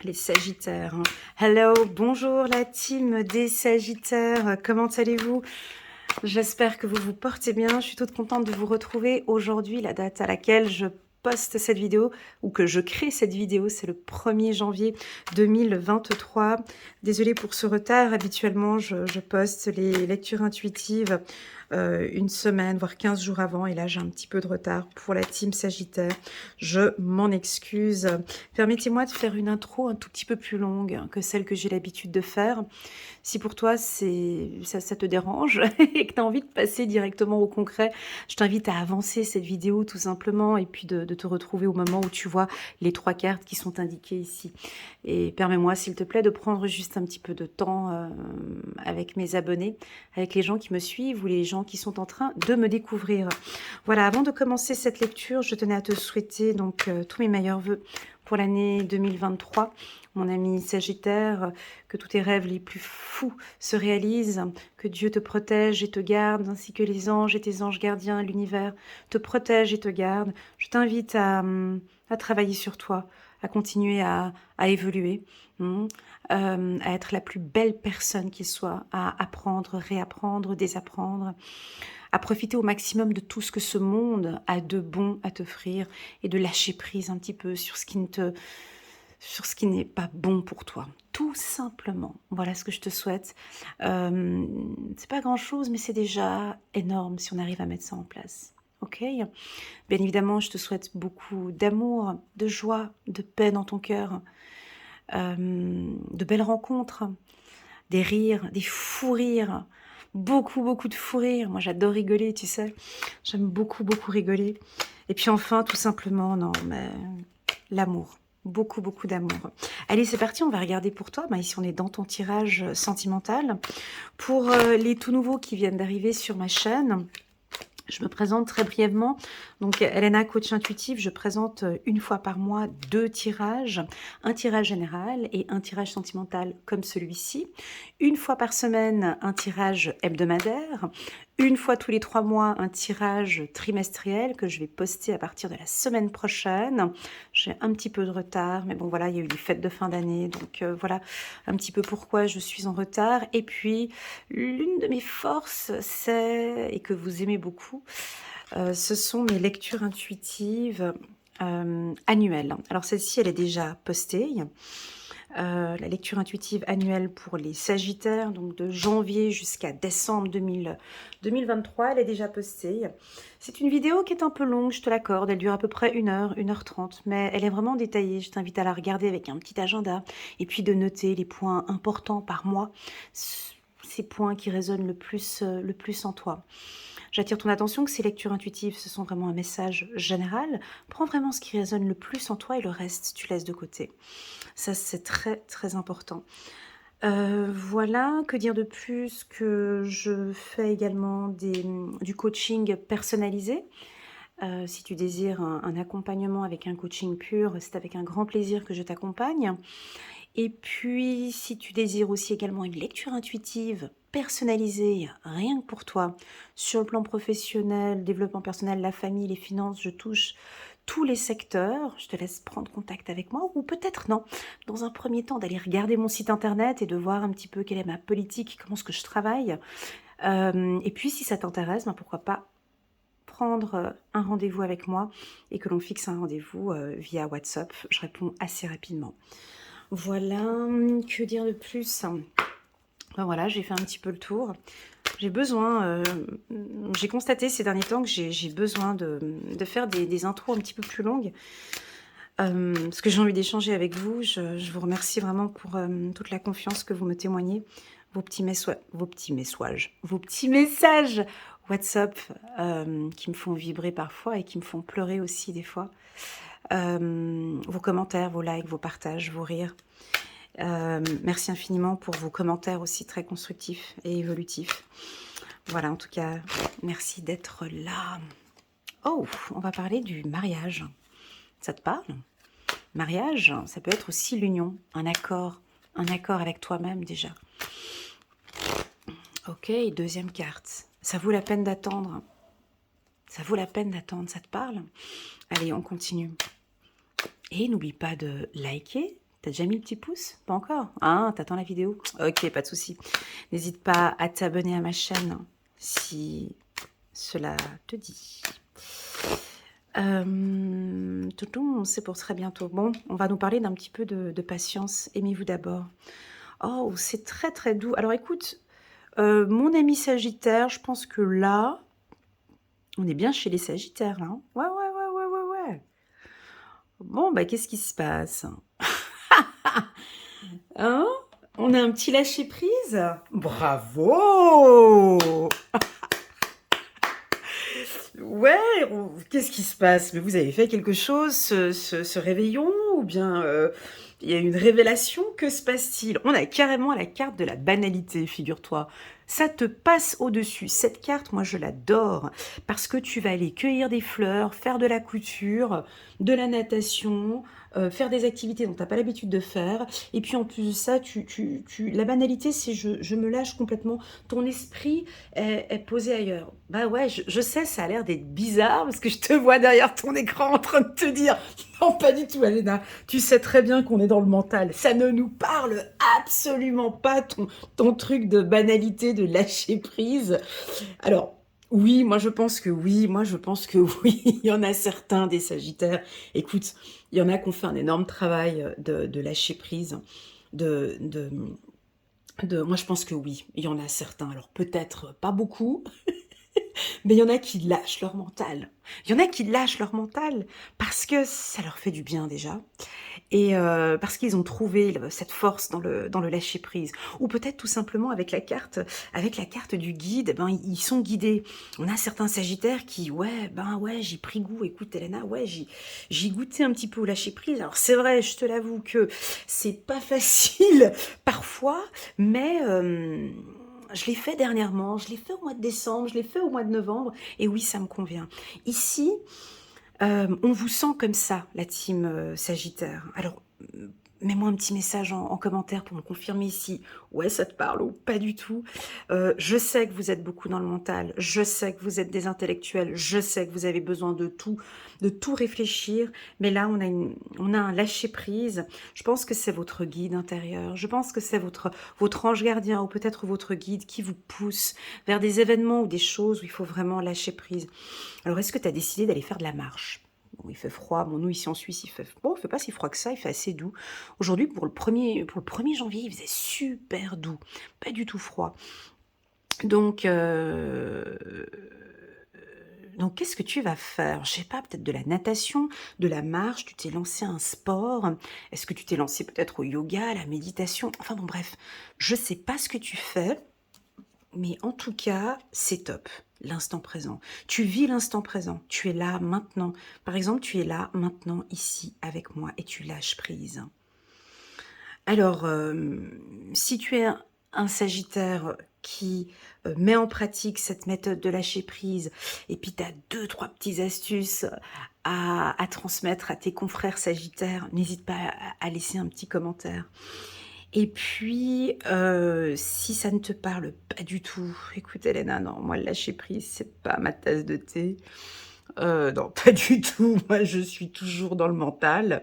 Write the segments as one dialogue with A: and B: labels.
A: Les Sagittaires. Hello, bonjour la team des Sagittaires. Comment allez-vous? J'espère que vous vous portez bien. Je suis toute contente de vous retrouver aujourd'hui. La date à laquelle je poste cette vidéo ou que je crée cette vidéo, c'est le 1er janvier 2023. Désolée pour ce retard. Habituellement, je poste les lectures intuitives une semaine, voire 15 jours avant. Et là, j'ai un petit peu de retard pour la team Sagittaire. Je m'en excuse. Permettez-moi de faire une intro un tout petit peu plus longue que celle que j'ai l'habitude de faire. Si pour toi, ça te dérange et que tu as envie de passer directement au concret, je t'invite à avancer cette vidéo tout simplement et puis de te retrouver au moment où tu vois les 3 cartes qui sont indiquées ici. Et permets-moi, s'il te plaît, de prendre juste un petit peu de temps avec mes abonnés, avec les gens qui me suivent ou les gens qui sont en train de me découvrir. Voilà, avant de commencer cette lecture, je tenais à te souhaiter donc tous mes meilleurs vœux pour l'année 2023. Mon ami Sagittaire, que tous tes rêves les plus fous se réalisent, que Dieu te protège et te garde, ainsi que les anges et tes anges gardiens, l'univers te protège et te garde. Je t'invite à travailler sur toi, à continuer à évoluer, à être la plus belle personne qui soit, à apprendre, réapprendre, désapprendre, à profiter au maximum de tout ce que ce monde a de bon à t'offrir et de lâcher prise un petit peu sur ce qui n'est pas bon pour toi, tout simplement. Voilà ce que je te souhaite. C'est pas grand-chose, mais c'est déjà énorme si on arrive à mettre ça en place. Ok? Bien évidemment, je te souhaite beaucoup d'amour, de joie, de paix dans ton cœur, de belles rencontres, des rires, des fous rires, beaucoup de fous rires. Moi, j'adore rigoler, tu sais. J'aime beaucoup rigoler. Et puis enfin, tout simplement, non, mais l'amour. Beaucoup d'amour. Allez, c'est parti, on va regarder pour toi. Ici, on est dans ton tirage sentimental. Pour les tout nouveaux qui viennent d'arriver sur ma chaîne, je me présente très brièvement. Donc, Elena, coach intuitive, je présente une fois par mois 2 tirages. Un tirage général et un tirage sentimental comme celui-ci. Une fois par semaine, un tirage hebdomadaire. Une fois tous les 3 mois, un tirage trimestriel que je vais poster à partir de la semaine prochaine. J'ai un petit peu de retard, mais bon voilà, il y a eu les fêtes de fin d'année, donc voilà un petit peu pourquoi je suis en retard. Et puis, l'une de mes forces, c'est, et que vous aimez beaucoup, ce sont mes lectures intuitives annuelles. Alors celle-ci, elle est déjà postée. La lecture intuitive annuelle pour les Sagittaires, donc de janvier jusqu'à décembre 2023, elle est déjà postée. C'est une vidéo qui est un peu longue, je te l'accorde, elle dure à peu près 1 heure, 1 h 30, mais elle est vraiment détaillée. Je t'invite à la regarder avec un petit agenda et puis de noter les points importants par mois, ces points qui résonnent le plus en toi. J'attire ton attention que ces lectures intuitives, ce sont vraiment un message général. Prends vraiment ce qui résonne le plus en toi et le reste, tu laisses de côté. Ça, c'est très important. Voilà, que dire de plus? Que je fais également du coaching personnalisé. Si tu désires un accompagnement avec un coaching pur, c'est avec un grand plaisir que je t'accompagne. Et puis, si tu désires aussi également une lecture intuitive personnalisée, rien que pour toi, sur le plan professionnel, développement personnel, la famille, les finances, je touche tous les secteurs. Je te laisse prendre contact avec moi, ou peut-être non, dans un premier temps, d'aller regarder mon site internet et de voir un petit peu quelle est ma politique, comment est-ce que je travaille. Et puis, si ça t'intéresse, pourquoi pas prendre un rendez-vous avec moi et que l'on fixe un rendez-vous via WhatsApp. Je réponds assez rapidement. Voilà, que dire de plus? Voilà, j'ai fait un petit peu le tour. J'ai besoin, j'ai constaté ces derniers temps que j'ai besoin de faire des intros un petit peu plus longues. Parce que j'ai envie d'échanger avec vous. Je vous remercie vraiment pour toute la confiance que vous me témoignez. Vos petits messages WhatsApp qui me font vibrer parfois et qui me font pleurer aussi des fois. Vos commentaires, vos likes, vos partages, vos rires. Merci infiniment pour vos commentaires aussi très constructifs et évolutifs. Voilà, en tout cas, merci d'être là. Oh, on va parler du mariage. Ça te parle? Mariage, ça peut être aussi l'union, un accord avec toi-même déjà. Ok, deuxième carte. Ça vaut la peine d'attendre. Ça vaut la peine d'attendre, ça te parle? Allez, on continue. Et n'oublie pas de liker, T'as déjà mis le petit pouce? Pas encore? Ah, t'attends la vidéo? Ok, pas de souci. N'hésite pas à t'abonner à ma chaîne si cela te dit. Toutou, c'est pour très bientôt. Bon, on va nous parler d'un petit peu de patience. Aimez-vous d'abord. Oh, c'est très très doux. Alors écoute, mon ami Sagittaire, je pense que là, on est bien chez les Sagittaires, là. Hein. Ouais, ouais, ouais, ouais, ouais, ouais. Bon, bah qu'est-ce qui se passe? Hein? On a un petit lâcher-prise? Bravo! Ouais, qu'est-ce qui se passe? Mais vous avez fait quelque chose, ce réveillon? Ou bien il y a une révélation? Que se passe-t-il? On a carrément la carte de la banalité, figure-toi. Ça te passe au-dessus. Cette carte, moi, je l'adore. Parce que tu vas aller cueillir des fleurs, faire de la couture, de la natation, faire des activités dont tu n'as pas l'habitude de faire. Et puis en plus de ça, la banalité, c'est je me lâche complètement. Ton esprit est posé ailleurs. Bah ouais, je sais, ça a l'air d'être bizarre parce que je te vois derrière ton écran en train de te dire non, pas du tout, Alena. Tu sais très bien qu'on est dans le mental. Ça ne nous parle absolument pas, ton truc de banalité, de lâcher prise. Alors, oui, moi je pense que oui, moi je pense que oui, il y en a certains des Sagittaires. Écoute, il y en a qui ont fait un énorme travail de lâcher prise, de, de, moi je pense que oui, il y en a certains. Alors peut-être pas beaucoup, mais il y en a qui lâchent leur mental. Il y en a qui lâchent leur mental parce que ça leur fait du bien déjà. Et parce qu'ils ont trouvé cette force dans le lâcher-prise. Ou peut-être tout simplement avec la carte du guide, eh ben, ils sont guidés. On a certains sagittaires qui, ouais, ben ouais, j'ai pris goût. Écoute, Elena, ouais, j'ai goûté un petit peu au lâcher-prise. Alors c'est vrai, je te l'avoue que c'est pas facile parfois, mais je l'ai fait dernièrement, je l'ai fait au mois de décembre, je l'ai fait au mois de novembre, et oui, ça me convient. Ici, on vous sent comme ça, la team Sagittaire. Alors, mets-moi un petit message en commentaire pour me confirmer si ouais, ça te parle ou pas du tout. Je sais que vous êtes beaucoup dans le mental, je sais que vous êtes des intellectuels, je sais que vous avez besoin de tout réfléchir, mais là, on a un lâcher-prise. Je pense que c'est votre guide intérieur, je pense que c'est votre ange gardien ou peut-être votre guide qui vous pousse vers des événements ou des choses où il faut vraiment lâcher prise. Alors, est-ce que tu as décidé d'aller faire de la marche? Bon, il fait froid. Bon, nous, ici en Suisse, il fait pas si froid que ça, il fait assez doux. Aujourd'hui, pour le 1er janvier, il faisait super doux, pas du tout froid. Donc, qu'est-ce que tu vas faire? Je sais pas, peut-être de la natation, de la marche, tu t'es lancé à un sport. Est-ce que tu t'es lancé peut-être au yoga, à la méditation? Enfin bon, bref, je sais pas ce que tu fais. Mais en tout cas, c'est top, l'instant présent. Tu vis l'instant présent, tu es là maintenant. Par exemple, tu es là maintenant, ici, avec moi, et tu lâches prise. Alors, si tu es un Sagittaire qui met en pratique cette méthode de lâcher prise, et puis tu as 2-3 petites astuces à transmettre à tes confrères Sagittaires, n'hésite pas à laisser un petit commentaire. Et puis, si ça ne te parle pas du tout, écoute Elena, non, moi le lâcher prise, c'est pas ma tasse de thé. Non, pas du tout, moi je suis toujours dans le mental.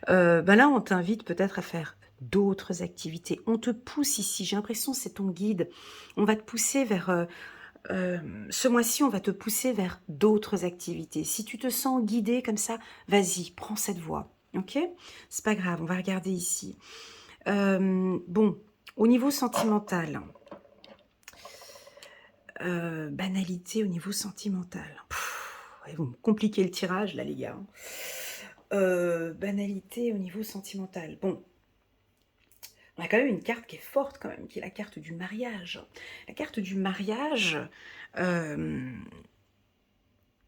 A: Ben là, on t'invite peut-être à faire d'autres activités. On te pousse ici, j'ai l'impression que c'est ton guide. On va te pousser vers... ce mois-ci, on va te pousser vers d'autres activités. Si tu te sens guidé comme ça, vas-y, prends cette voie. Ok? C'est pas grave, on va regarder ici. Bon, au niveau sentimental, banalité au niveau sentimental. Ouais, vous me compliquez le tirage là, les gars. Banalité au niveau sentimental. Bon, on a quand même une carte qui est forte quand même, qui est la carte du mariage. La carte du mariage,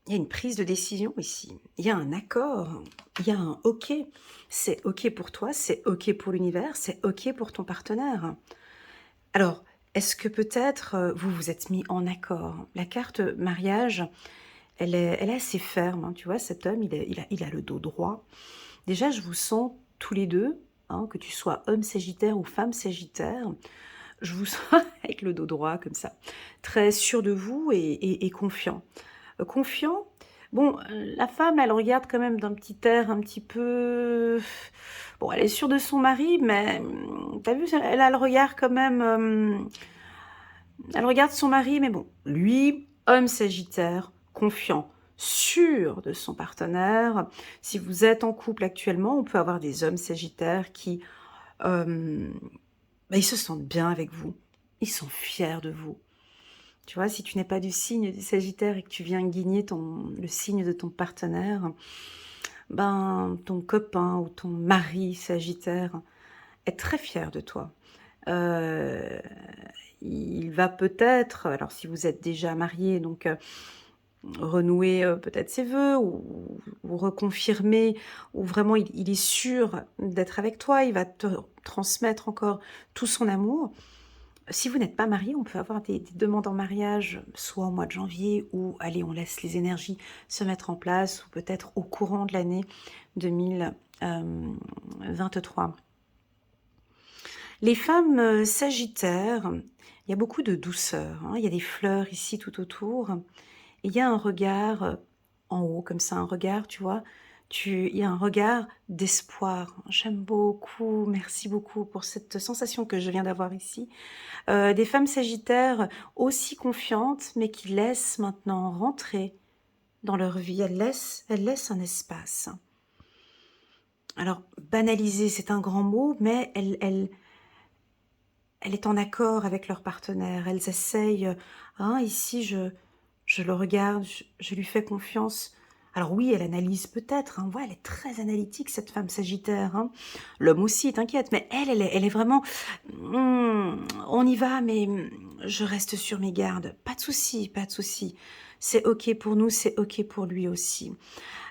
A: il y a une prise de décision ici. Il y a un accord, il y a un OK. C'est OK pour toi, c'est OK pour l'univers, c'est OK pour ton partenaire. Alors, est-ce que peut-être vous vous êtes mis en accord? La carte mariage, elle est assez ferme, hein, tu vois, cet homme, il a le dos droit. Déjà, je vous sens tous les deux, hein, que tu sois homme sagittaire ou femme sagittaire, je vous sens avec le dos droit comme ça, très sûr de vous et confiant. Confiant Bon, la femme, elle regarde quand même d'un petit air un petit peu... Bon, elle est sûre de son mari, mais tu vu, elle a le regard quand même... elle regarde son mari, mais bon, lui, homme sagittaire, confiant, sûr de son partenaire. Si vous êtes en couple actuellement, on peut avoir des hommes sagittaires qui... bah, ils se sentent bien avec vous. Ils sont fiers de vous. Tu vois, si tu n'es pas du signe du Sagittaire et que tu viens guigner le signe de ton partenaire, ben, ton copain ou ton mari Sagittaire est très fier de toi. Euh, il va peut-être, alors si vous êtes déjà marié, donc renouer peut-être ses vœux ou reconfirmer, ou vraiment il est sûr d'être avec toi, il va te transmettre encore tout son amour. Si vous n'êtes pas marié, on peut avoir des demandes en mariage, soit au mois de janvier, ou allez, on laisse les énergies se mettre en place, ou peut-être au courant de l'année 2023. Les femmes sagittaires, il y a beaucoup de douceur, hein, il y a des fleurs ici tout autour, et il y a un regard en haut, comme ça, un regard, tu vois, il y a un regard d'espoir. J'aime beaucoup, merci beaucoup pour cette sensation que je viens d'avoir ici. Des femmes sagittaires aussi confiantes, mais qui laissent maintenant rentrer dans leur vie. Elles laissent un espace. Alors, banaliser, c'est un grand mot, mais elle est en accord avec leur partenaire. Elles essayent, hein, ici, je le regarde, je lui fais confiance. Alors oui, elle analyse peut-être, hein, ouais, elle est très analytique, cette femme sagittaire. Hein. L'homme aussi, t'inquiète, mais elle est vraiment... on y va, mais je reste sur mes gardes. Pas de souci, pas de souci. C'est OK pour nous, c'est OK pour lui aussi.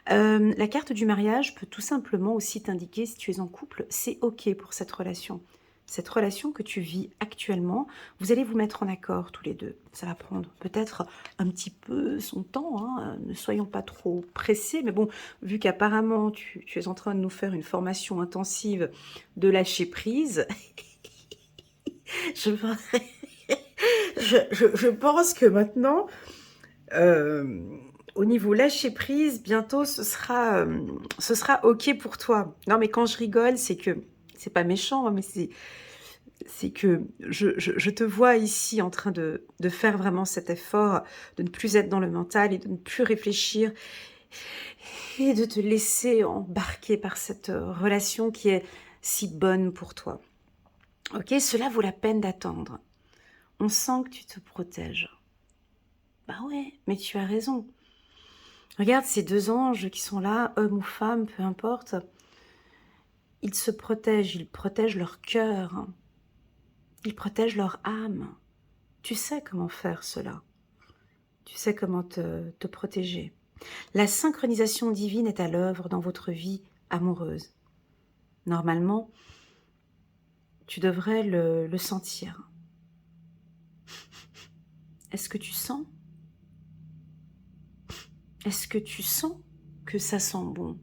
A: La carte du mariage peut tout simplement aussi t'indiquer, si tu es en couple, c'est OK pour cette relation. Cette relation que tu vis actuellement, vous allez vous mettre en accord tous les deux. Ça va prendre peut-être un petit peu son temps, hein. Ne soyons pas trop pressés. Mais bon, vu qu'apparemment tu es en train de nous faire une formation intensive de lâcher prise, je, je pense que maintenant, au niveau lâcher prise, bientôt ce sera OK pour toi. Non, mais quand je rigole, c'est que c'est pas méchant, hein, mais c'est que je te vois ici en train de faire vraiment cet effort, de ne plus être dans le mental et de ne plus réfléchir et de te laisser embarquer par cette relation qui est si bonne pour toi. Ok, cela vaut la peine d'attendre. On sent que tu te protèges. Bah ouais, mais tu as raison. Regarde ces deux anges qui sont là, hommes ou femmes, peu importe. Ils se protègent, ils protègent leur cœur. Ils protègent leur âme. Tu sais comment faire cela. Tu sais comment te protéger. La synchronisation divine est à l'œuvre dans votre vie amoureuse. Normalement, tu devrais le sentir. Est-ce que tu sens? Est-ce que tu sens que ça sent bon?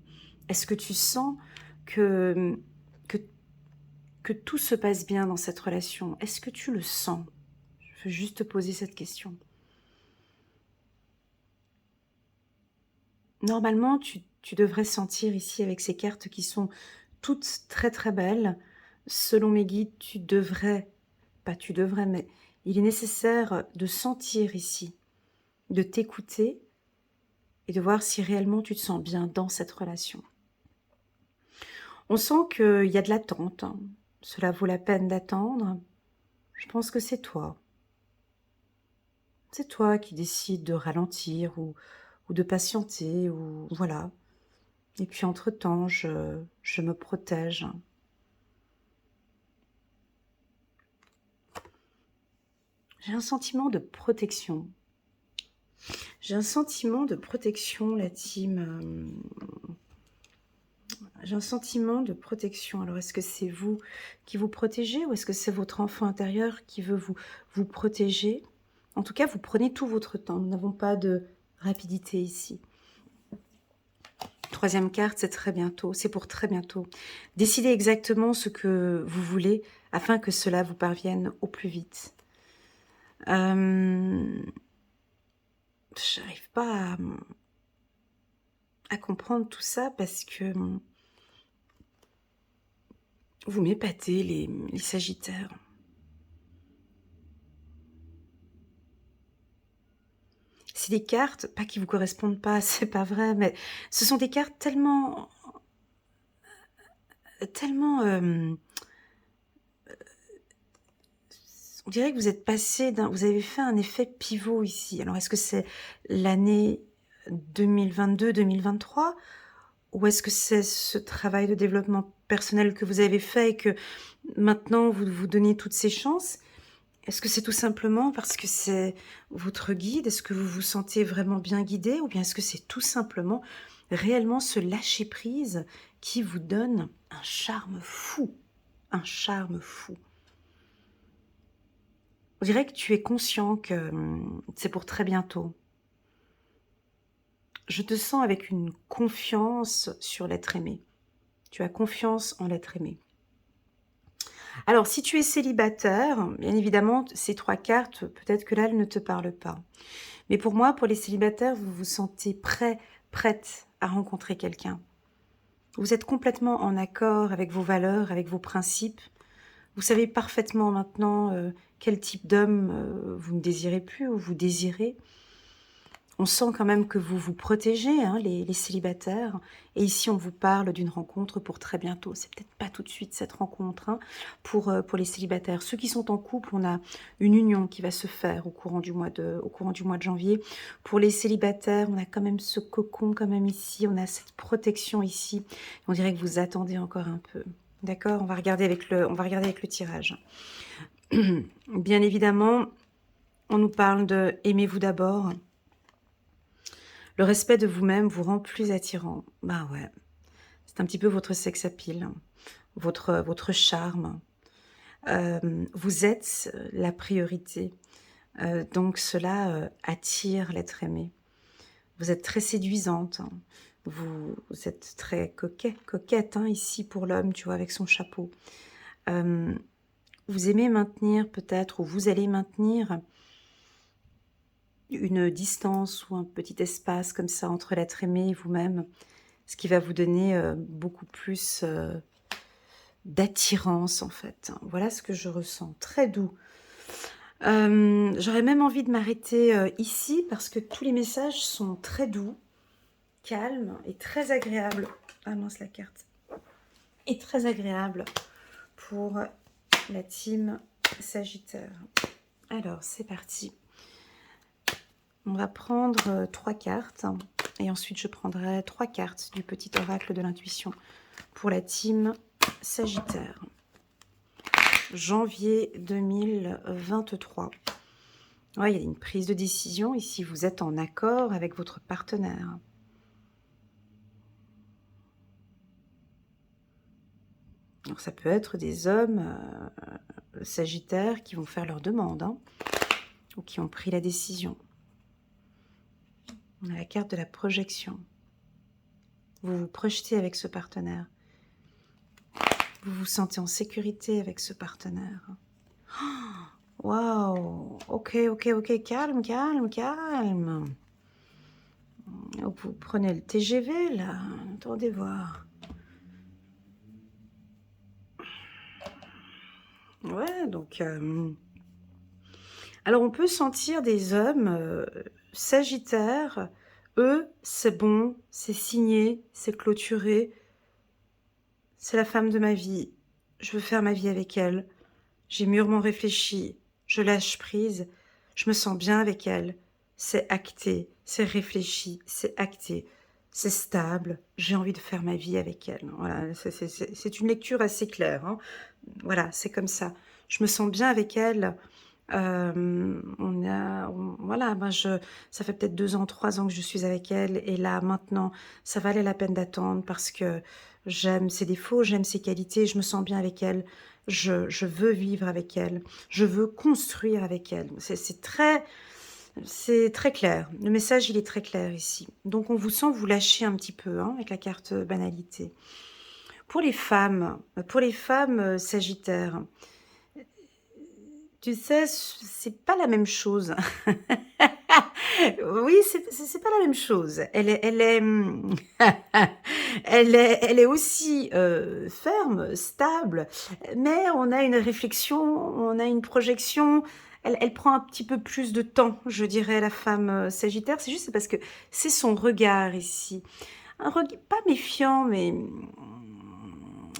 A: Est-ce que tu sens que, que, que tout se passe bien dans cette relation? Est-ce que tu le sens? Je veux juste te poser cette question. Normalement, tu devrais sentir ici avec ces cartes qui sont toutes très très belles. Selon mes guides, pas tu devrais, mais il est nécessaire de sentir ici, de t'écouter et de voir si réellement tu te sens bien dans cette relation. On sent qu'il y a de l'attente, hein. Cela vaut la peine d'attendre. Je pense que c'est toi. C'est toi qui décides de ralentir ou de patienter, ou voilà. Et puis entre-temps, je me protège. J'ai un sentiment de protection. J'ai un sentiment de protection, la team. J'ai un sentiment de protection. Alors, est-ce que c'est vous qui vous protégez ou est-ce que c'est votre enfant intérieur qui veut vous protéger? En tout cas, vous prenez tout votre temps. Nous n'avons pas de rapidité ici. Troisième carte, c'est très bientôt. C'est pour très bientôt. Décidez exactement ce que vous voulez afin que cela vous parvienne au plus vite. J'arrive pas à comprendre tout ça parce que vous m'épatez, les Sagittaires. C'est des cartes, pas qui vous correspondent pas, c'est pas vrai, mais ce sont des cartes tellement, on dirait que vous êtes passé vous avez fait un effet pivot ici. Alors, est-ce que c'est l'année 2022-2023 ou est-ce que c'est ce travail de développement personnel que vous avez fait et que maintenant vous vous donnez toutes ces chances? Est-ce que c'est tout simplement parce que c'est votre guide? Est-ce que vous vous sentez vraiment bien guidé? Ou bien est-ce que c'est tout simplement réellement ce lâcher-prise qui vous donne un charme fou? Un charme fou. On dirait que tu es conscient que c'est pour très bientôt. Je te sens avec une confiance sur l'être aimé. Tu as confiance en l'être aimé. Alors, si tu es célibataire, bien évidemment, ces 3 cartes, peut-être que là, elles ne te parlent pas. Mais pour moi, pour les célibataires, vous vous sentez prêt, prête à rencontrer quelqu'un. Vous êtes complètement en accord avec vos valeurs, avec vos principes. Vous savez parfaitement maintenant quel type d'homme vous ne désirez plus ou vous désirez. On sent quand même que vous vous protégez, hein, les célibataires. Et ici, on vous parle d'une rencontre pour très bientôt. C'est peut-être pas tout de suite cette rencontre hein, pour les célibataires. Ceux qui sont en couple, on a une union qui va se faire au courant du mois de janvier. Pour les célibataires, on a quand même ce cocon quand même ici. On a cette protection ici. On dirait que vous attendez encore un peu. D'accord, on va regarder avec le tirage. Bien évidemment, on nous parle de « aimez-vous d'abord ». Le respect de vous-même vous rend plus attirant. Bah ouais, c'est un petit peu votre sex appeal, votre charme. Vous êtes la priorité. Donc cela attire l'être aimé. Vous êtes très séduisante. Hein. Vous êtes très coquette hein, ici pour l'homme, tu vois, avec son chapeau. Vous aimez maintenir peut-être, ou vous allez maintenir une distance ou un petit espace comme ça entre l'être aimé et vous-même, ce qui va vous donner beaucoup plus d'attirance en fait. Voilà ce que je ressens, très doux. J'aurais même envie de m'arrêter ici parce que tous les messages sont très doux, calmes et très agréables. Ah mince la carte. Et très agréables pour la team Sagittaire. Alors c'est parti. On va prendre 3 cartes et ensuite je prendrai 3 cartes du petit oracle de l'intuition pour la team Sagittaire. Janvier 2023. Ouais, il y a une prise de décision ici. Vous êtes en accord avec votre partenaire. Alors, ça peut être des hommes Sagittaires qui vont faire leur demande hein, ou qui ont pris la décision. On a la carte de la projection. Vous vous projetez avec ce partenaire. Vous vous sentez en sécurité avec ce partenaire. Waouh! Ok, calme. Vous prenez le TGV, là. Attendez voir. Ouais, donc... Alors, on peut sentir des hommes sagittaires. Eux, c'est bon, c'est signé, c'est clôturé. C'est la femme de ma vie. Je veux faire ma vie avec elle. J'ai mûrement réfléchi. Je lâche prise. Je me sens bien avec elle. C'est acté, c'est réfléchi, c'est acté. C'est stable. J'ai envie de faire ma vie avec elle. Voilà, c'est une lecture assez claire. Hein. Voilà, c'est comme ça. Je me sens bien avec elle. Voilà, ça fait peut-être 2 ans, 3 ans que je suis avec elle. Et là, maintenant, ça valait la peine d'attendre parce que j'aime ses défauts, j'aime ses qualités. Je me sens bien avec elle. Je veux vivre avec elle. Je veux construire avec elle. C'est très clair. Le message, il est très clair ici. Donc, on vous sent vous lâcher un petit peu hein, avec la carte banalité. Pour les femmes Sagittaires, tu sais, c'est pas la même chose. Oui, c'est pas la même chose. Elle est aussi, ferme, stable, mais on a une réflexion, on a une projection. Elle prend un petit peu plus de temps, je dirais, la femme, sagittaire. C'est juste parce que c'est son regard ici. Un regard pas méfiant, mais,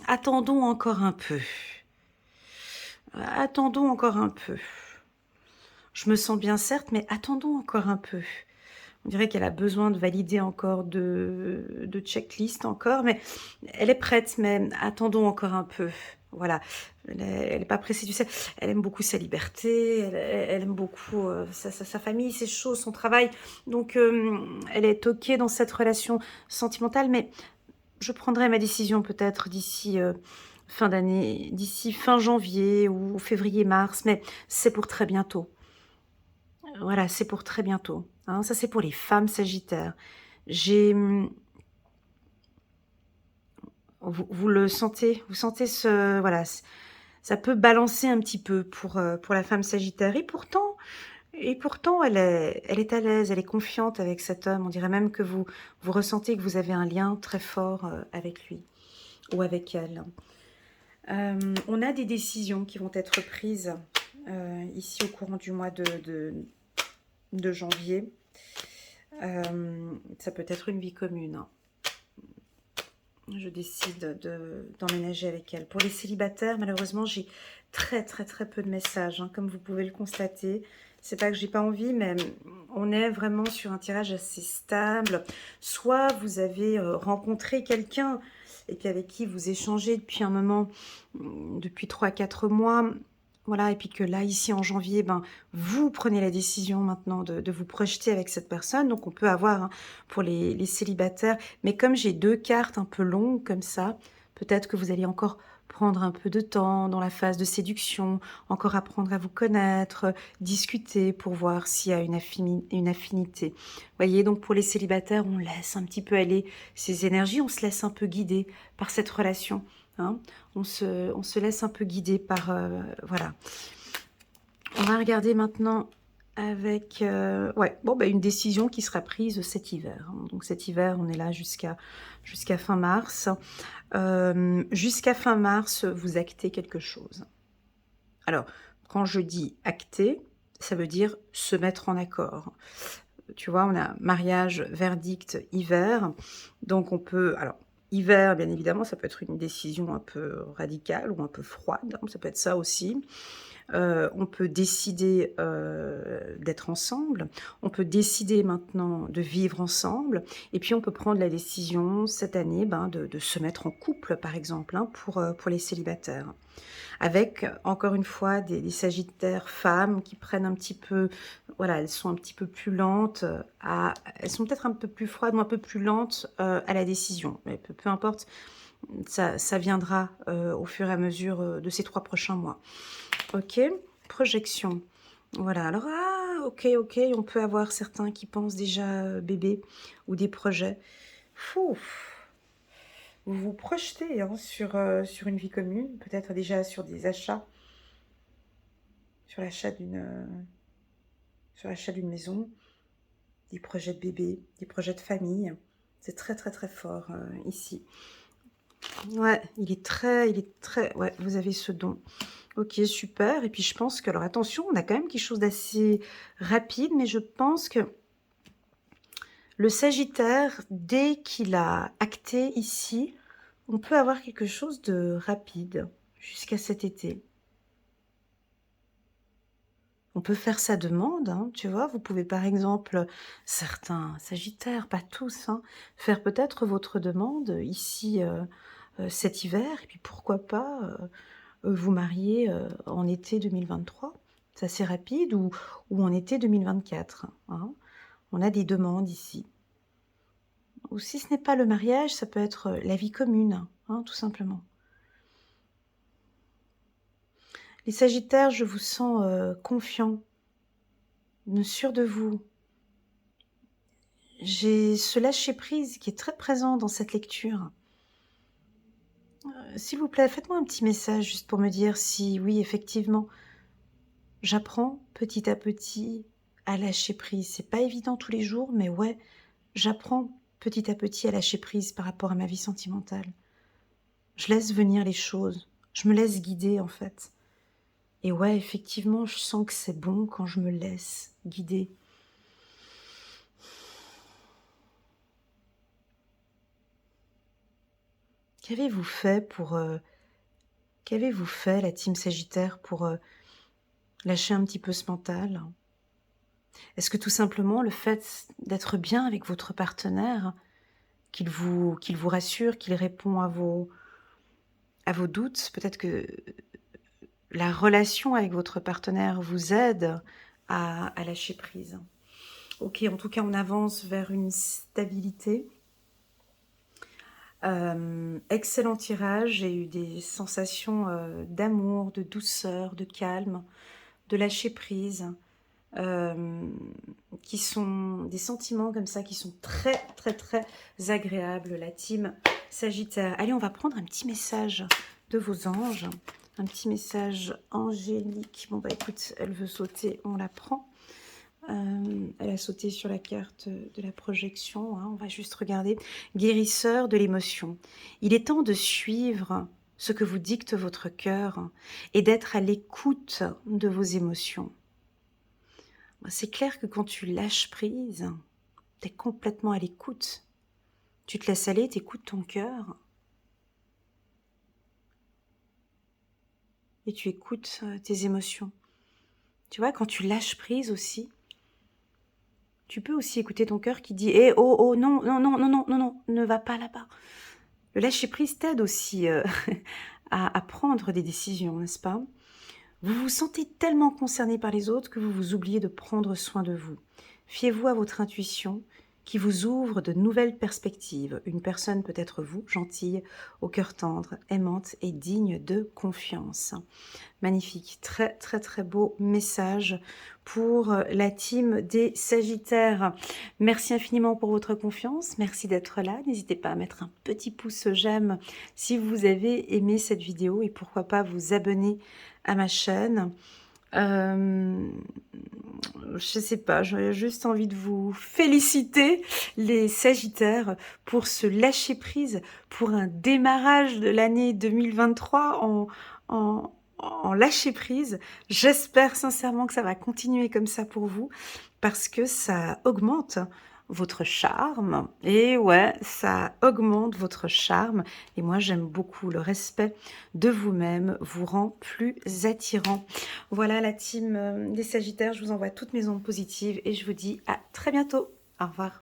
A: attendons encore un peu. Attendons encore un peu. Je me sens bien certes, mais attendons encore un peu. On dirait qu'elle a besoin de valider encore de checklist encore, mais elle est prête, mais attendons encore un peu. Voilà, elle est pas pressée, tu sais. Elle aime beaucoup sa liberté, elle aime beaucoup sa famille, ses choses, son travail. Donc, elle est OK dans cette relation sentimentale, mais je prendrai ma décision peut-être d'ici fin d'année, d'ici fin janvier ou février-mars, mais c'est pour très bientôt. Voilà, c'est pour très bientôt, hein. Ça, c'est pour les femmes sagittaires. J'ai, vous le sentez? Vous sentez ce voilà, ça peut balancer un petit peu pour la femme sagittaire et pourtant elle est à l'aise, elle est confiante avec cet homme. On dirait même que vous ressentez que vous avez un lien très fort, avec lui ou avec elle. On a des décisions qui vont être prises, ici au courant du mois de janvier. Ça peut être une vie commune, hein. Je décide d'emménager avec elle. Pour les célibataires, malheureusement, j'ai très très très peu de messages, hein, comme vous pouvez le constater. C'est pas que j'ai pas envie, mais on est vraiment sur un tirage assez stable. Soit vous avez rencontré quelqu'un et puis avec qui vous échangez depuis un moment, depuis 3 à 4 mois, voilà, et puis que là, ici en janvier, ben, vous prenez la décision maintenant de vous projeter avec cette personne. Donc on peut avoir, hein, pour les célibataires, mais comme j'ai 2 cartes un peu longues comme ça, peut-être que vous allez encore prendre un peu de temps dans la phase de séduction, encore apprendre à vous connaître, discuter pour voir s'il y a une affinité. Voyez, donc pour les célibataires, on laisse un petit peu aller ces énergies, on se laisse un peu guider par cette relation, hein. On se laisse un peu guider par, voilà. On va regarder maintenant avec ouais, bon, bah, une décision qui sera prise cet hiver, hein. Donc cet hiver, on est là jusqu'à fin mars. Jusqu'à fin mars, vous actez quelque chose. Alors, quand je dis acter, ça veut dire se mettre en accord. Tu vois, on a mariage, verdict, hiver. Donc on peut alors hiver, bien évidemment, ça peut être une décision un peu radicale ou un peu froide, hein, ça peut être ça aussi. On peut décider, d'être ensemble. On peut décider maintenant de vivre ensemble et puis on peut prendre la décision cette année, ben, de se mettre en couple, par exemple, hein, pour les célibataires. Avec, encore une fois, des sagittaires femmes qui prennent un petit peu voilà, elles sont un petit peu plus lentes, elles sont peut-être un peu plus froides ou un peu plus lentes, à la décision. Mais peu importe, ça viendra, au fur et à mesure, de ces 3 prochains mois. OK, projection. Voilà, alors OK, OK, on peut avoir certains qui pensent déjà, bébé ou des projets. Fou! Vous vous projetez, hein, sur une vie commune, peut-être déjà sur des achats, sur l'achat d'une maison, des projets de bébé, des projets de famille. C'est très, très, très fort, ici. Ouais, il est très ouais, vous avez ce don. OK, super et puis je pense que alors attention, on a quand même quelque chose d'assez rapide, mais je pense que le Sagittaire, dès qu'il a acté ici, on peut avoir quelque chose de rapide jusqu'à cet été. On peut faire sa demande, hein, tu vois? Vous pouvez par exemple, certains sagittaires, pas tous, hein, faire peut-être votre demande, ici, cet hiver et puis pourquoi pas, vous marier, en été 2023. C'est assez rapide ou en été 2024, hein. On a des demandes ici. Ou si ce n'est pas le mariage, ça peut être, la vie commune, hein, tout simplement. Les sagittaires, je vous sens, confiants, sûrs de vous. J'ai ce lâcher-prise qui est très présent dans cette lecture. S'il vous plaît, faites-moi un petit message juste pour me dire si oui, effectivement, j'apprends petit à petit à lâcher prise. C'est pas évident tous les jours, mais ouais, j'apprends petit à petit à lâcher prise par rapport à ma vie sentimentale. Je laisse venir les choses, je me laisse guider en fait. Et ouais, effectivement, je sens que c'est bon quand je me laisse guider. Qu'avez-vous fait pour, qu'avez-vous fait la team Sagittaire pour, lâcher un petit peu ce mental? Est-ce que tout simplement le fait d'être bien avec votre partenaire, qu'il vous rassure, qu'il répond à vos doutes, peut-être que la relation avec votre partenaire vous aide à lâcher prise? OK, en tout cas, on avance vers une stabilité. Excellent tirage, j'ai eu des sensations, d'amour, de douceur, de calme, de lâcher prise, hem, qui sont des sentiments comme ça qui sont très, très, très agréables, la team Sagittaire. Allez, on va prendre un petit message de vos anges, un petit message angélique. Bon, bah, écoute, elle veut sauter, on la prend. Elle a sauté sur la carte de la projection, hein, on va juste regarder. Guérisseur de l'émotion. Il est temps de suivre ce que vous dicte votre cœur et d'être à l'écoute de vos émotions. C'est clair que quand tu lâches prise, tu es complètement à l'écoute. Tu te laisses aller, tu écoutes ton cœur et tu écoutes tes émotions. Tu vois, quand tu lâches prise aussi, tu peux aussi écouter ton cœur qui dit « Eh, oh, oh, non, non, non, non, non, non, non, ne va pas là-bas ». Le lâcher-prise t'aide aussi à prendre des décisions, n'est-ce pas? Vous vous sentez tellement concerné par les autres que vous vous oubliez de prendre soin de vous. Fiez-vous à votre intuition qui vous ouvre de nouvelles perspectives. Une personne peut être vous, gentille, au cœur tendre, aimante et digne de confiance. Magnifique, très très très beau message pour la team des Sagittaires. Merci infiniment pour votre confiance, merci d'être là. N'hésitez pas à mettre un petit pouce j'aime si vous avez aimé cette vidéo et pourquoi pas vous abonner à ma chaîne. Je sais pas, j'aurais juste envie de vous féliciter les Sagittaires pour ce lâcher prise, pour un démarrage de l'année 2023 en lâcher prise. J'espère sincèrement que ça va continuer comme ça pour vous parce que ça augmente votre charme. Et ouais, ça augmente votre charme. Et moi, j'aime beaucoup le respect de vous-même, vous rend plus attirant. Voilà la team des Sagittaires, je vous envoie toutes mes ondes positives et je vous dis à très bientôt. Au revoir.